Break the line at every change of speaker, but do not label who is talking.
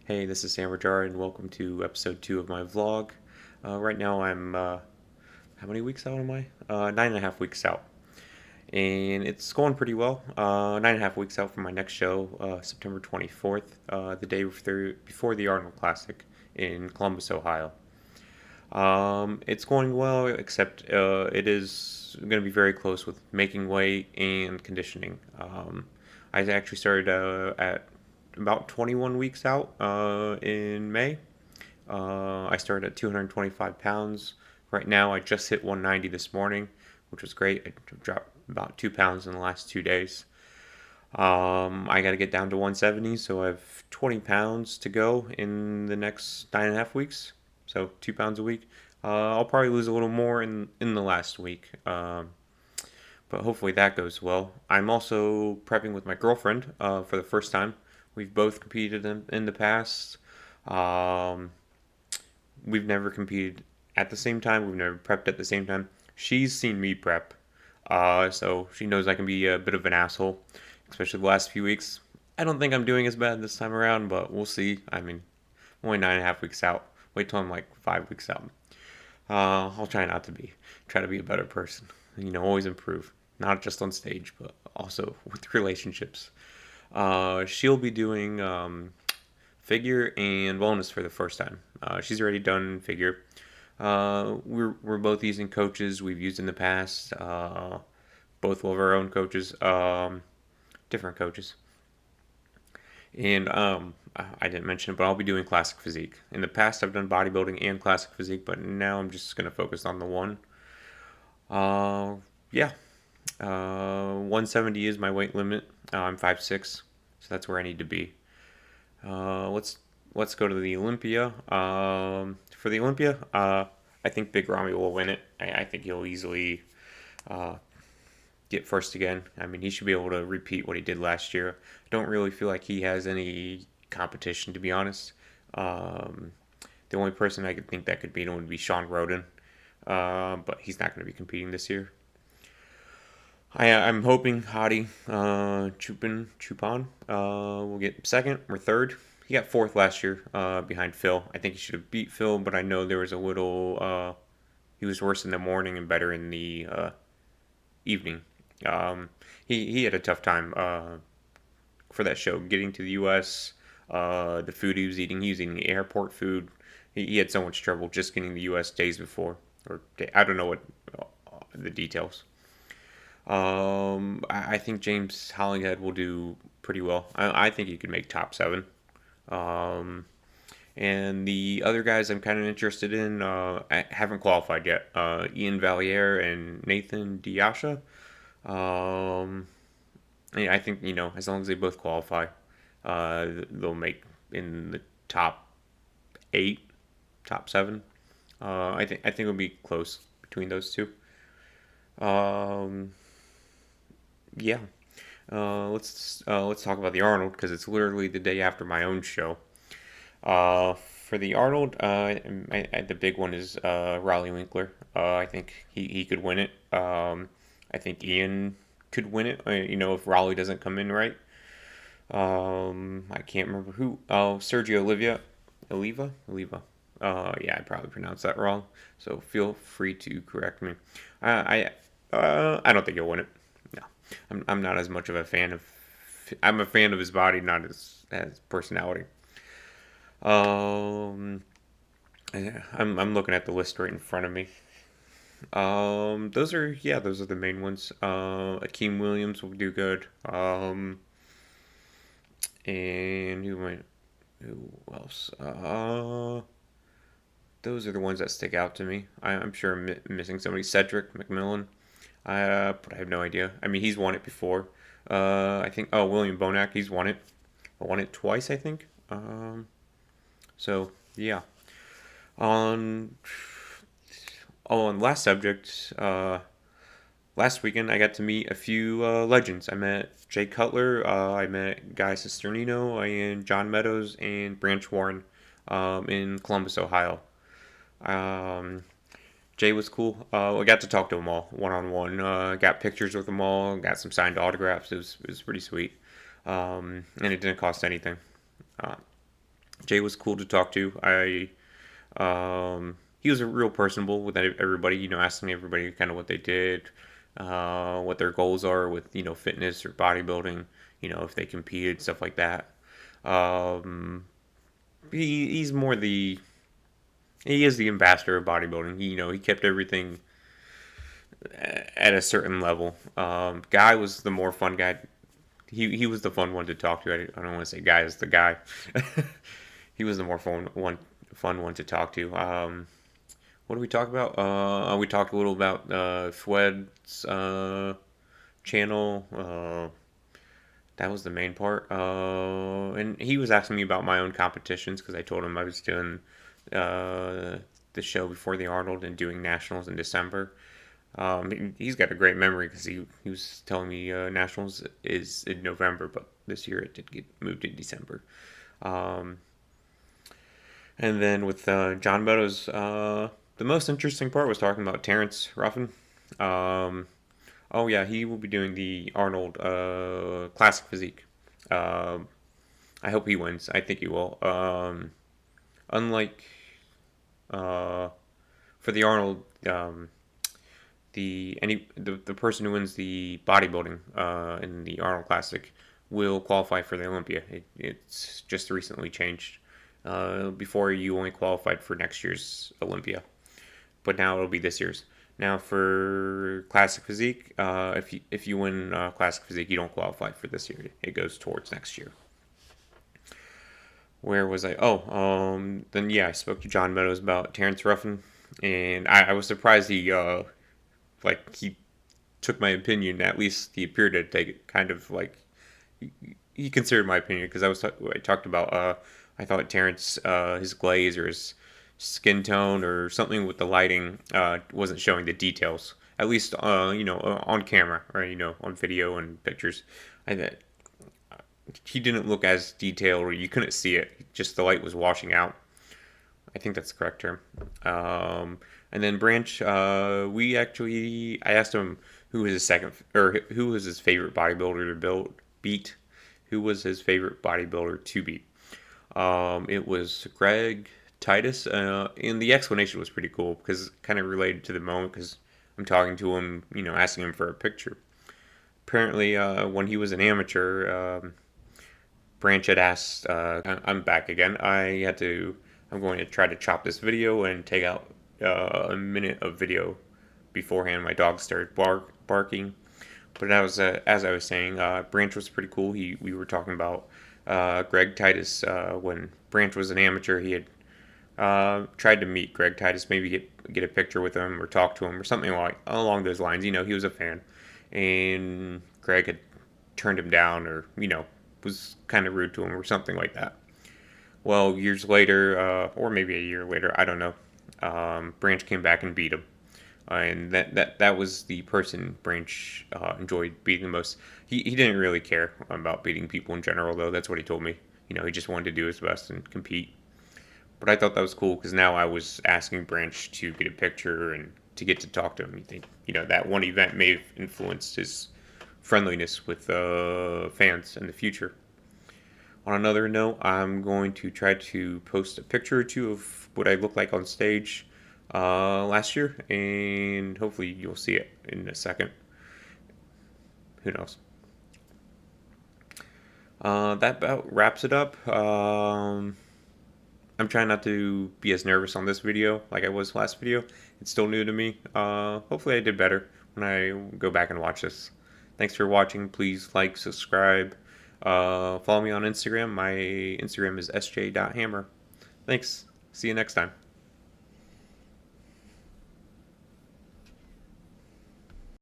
Hey, this is Sam Jar, and welcome to episode 2 of my vlog. Right now I'm, how many weeks out am I? 9.5 weeks out. And it's going pretty well. 9.5 weeks out from my next show, September 24th, the day before the Arnold Classic in Columbus, Ohio. It's going well, except it is going to be very close with making weight and conditioning. I actually started at about 21 weeks out in May. I started at 225 pounds. Right now, I just hit 190 this morning, which was great. I dropped about 2 pounds in the last 2 days. I got to get down to 170, so I have 20 pounds to go in the next 9.5 weeks. So 2 pounds a week. I'll probably lose a little more in the last week, but hopefully that goes well. I'm also prepping with my girlfriend for the first time. We've both competed in the past. Um, we've never competed at the same time. We've never prepped at the same time. She's seen me prep, so she knows I can be a bit of an asshole, especially the last few weeks. I don't think I'm doing as bad this time around, but we'll see. I mean, I'm only 9.5 weeks out. Wait till I'm like 5 weeks out. I'll try not to be. Try to be a better person. Always improve. Not just on stage, but also with relationships. She'll be doing figure and wellness for the first time. She's already done figure. We're both using coaches we've used in the past. Both of our own coaches, different coaches. And I didn't mention it, but I'll be doing classic physique. In the past, I've done bodybuilding and classic physique, but now I'm just gonna focus on the one. Yeah, 170 is my weight limit. I'm 5'6", so that's where I need to be. Let's go to the Olympia. For the Olympia, I think Big Ramy will win it. I think he'll easily uh, get first again. I mean, he should be able to repeat what he did last year. I don't really feel like he has any competition, to be honest. Um, the only person I could think that could beat him would be Sean Roden, but he's not going to be competing this year. I'm hoping Hadi Chupan will get second or third. He got fourth last year behind Phil. I think he should have beat Phil, but I know there was a little. He was worse in the morning and better in the evening. He had a tough time for that show getting to the U.S. The food he was eating airport food. He had so much trouble just getting the U.S. days before, or I don't know what the details. I think James Hollingshead will do pretty well. I think he could make top seven. Um, and the other guys I'm kind of interested in I haven't qualified yet. Ian Valier and Nathan Diasha. Um, yeah, I think as long as they both qualify, they'll make in the top eight, top seven. I think it'll be close between those two. Um, yeah. Let's talk about the Arnold because it's literally the day after my own show. For the Arnold, the big one is Raleigh Winkler. I think he could win it. I think Ian could win it. If Raleigh doesn't come in right. I can't remember who. Oh, Sergio Oliva. Yeah, I probably pronounced that wrong. So feel free to correct me. I don't think he'll win it. No, I'm not as much of a fan of. I'm a fan of his body, not his personality. Um, yeah, I'm looking at the list right in front of me. Those are the main ones. Akeem Williams will do good. And who else? Those are the ones that stick out to me. I'm sure I'm missing somebody. Cedric McMillan. But I have no idea. I mean, he's won it before. I think. Oh, William Bonac. He's won it. Won it twice, I think. So yeah. On on last subject. Last weekend I got to meet a few legends. I met Jay Cutler. I met Guy Cisternino and John Meadows and Branch Warren in Columbus, Ohio. Um, Jay was cool. I got to talk to them all one on one. Got pictures with them all. Got some signed autographs. It was pretty sweet. And it didn't cost anything. Uh, Jay was cool to talk to. He was a real personable with everybody. Asking everybody kind of what they did, what their goals are with fitness or bodybuilding. If they competed, stuff like that. Um, he's more the he is the ambassador of bodybuilding. He kept everything at a certain level. Guy was the more fun guy. He was the fun one to talk to. I don't want to say guy is the guy. He was the more fun one to talk to. What did we talk about? We talked a little about Fwed's channel. That was the main part. And he was asking me about my own competitions because I told him I was doing the show before the Arnold and doing nationals in December. He's got a great memory because he was telling me nationals is in November, but this year it did get moved in December. Um, and then with John Meadows, the most interesting part was talking about Terrence Ruffin. Um, oh yeah, he will be doing the Arnold Classic physique. Um, I hope he wins. I think he will. Unlike uh, for the Arnold, the person who wins the bodybuilding in the Arnold Classic will qualify for the Olympia. It's just recently changed. Before you only qualified for next year's Olympia, but now it'll be this year's. Now for classic physique, if you win classic physique, you don't qualify for this year. It goes towards next year. Where was I? Oh, then yeah, I spoke to John Meadows about Terrence Ruffin, and I was surprised he took my opinion. At least he appeared to take it kind of like he considered my opinion because I talked about I thought Terrence his glaze or his skin tone or something with the lighting wasn't showing the details. At least on camera or on video and pictures. I He didn't look as detailed or you couldn't see it. Just the light was washing out. I think that's the correct term. And then Branch, I asked him who was his second or who was his favorite bodybuilder to beat. Who was his favorite bodybuilder to beat? It was Greg Titus, and the explanation was pretty cool because it kind of related to the moment because I'm talking to him, asking him for a picture. Apparently, when he was an amateur, Branch had asked. I'm back again. I'm going to try to chop this video and take out a minute of video beforehand. My dog started barking. But as I was saying, Branch was pretty cool. We were talking about Greg Titus when Branch was an amateur. He had tried to meet Greg Titus, maybe get a picture with him or talk to him or something like along those lines. He was a fan, and Greg had turned him down or was kind of rude to him or something like that. Well, years later, or maybe a year later, I don't know. Branch came back and beat him, and that was the person Branch enjoyed beating the most. He didn't really care about beating people in general, though. That's what he told me. He just wanted to do his best and compete. But I thought that was cool because now I was asking Branch to get a picture and to get to talk to him. You think that one event may have influenced his friendliness with fans in the future. On another note, I'm going to try to post a picture or two of what I looked like on stage last year, and hopefully you'll see it in a second. Who knows? That about wraps it up. I'm trying not to be as nervous on this video like I was last video. It's still new to me. Hopefully I did better when I go back and watch this. Thanks for watching. Please like, subscribe. Follow me on Instagram. My Instagram is sj.hammer. Thanks. See you next time.